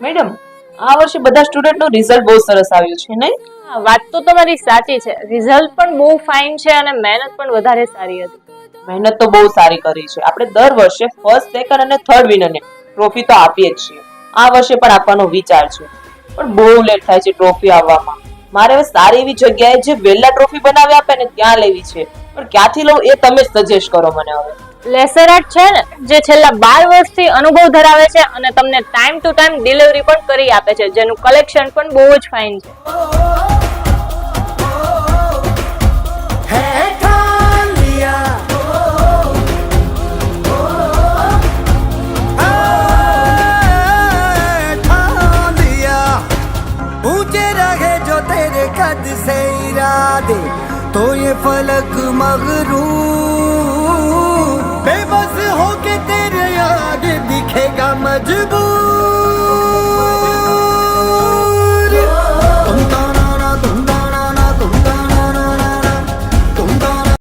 Madam, આ વર્ષે બધા સ્ટુડન્ટનું રિઝલ્ટ બહુ સરસ આવ્યું છે નહીં? હા, વાત તો તમારી સાચી છે. રિઝલ્ટ પણ બહુ ફાઇન છે અને મહેનત પણ વધારે સારી હતી. મહેનત તો બહુ સારી કરી છે. આપણે દર વર્ષે ફર્સ્ટ, સેકન્ડ અને થર્ડ વિનરને ટ્રોફી તો આપીએ જ છીએ. આ વર્ષે પણ આપવાનો વિચાર છે, પણ બહુ લેટ થાય છે ટ્રોફી આવવામાં. મારે હવે સારી એવી જગ્યાએ જે વહેલા ટ્રોફી બનાવી આપે ને ત્યાં લેવી છે, પણ ક્યાંથી લઉં એ તમે જ સજેસ્ટ કરો મને હવે. લેસર આર્ટ છે ને, જે છેલ્લા 12 વર્ષથી અનુભવ ધરાવે છે અને તમને ટાઈમ ટુ ટાઈમ ડિલિવરી પણ કરી આપે છે, જેનું કલેક્શન પણ બહુ જ ફાઇન છે. कद से इरादे तो ये फलक मगरूर बेबस होके तेरे आगे दिखेगा मजबूर.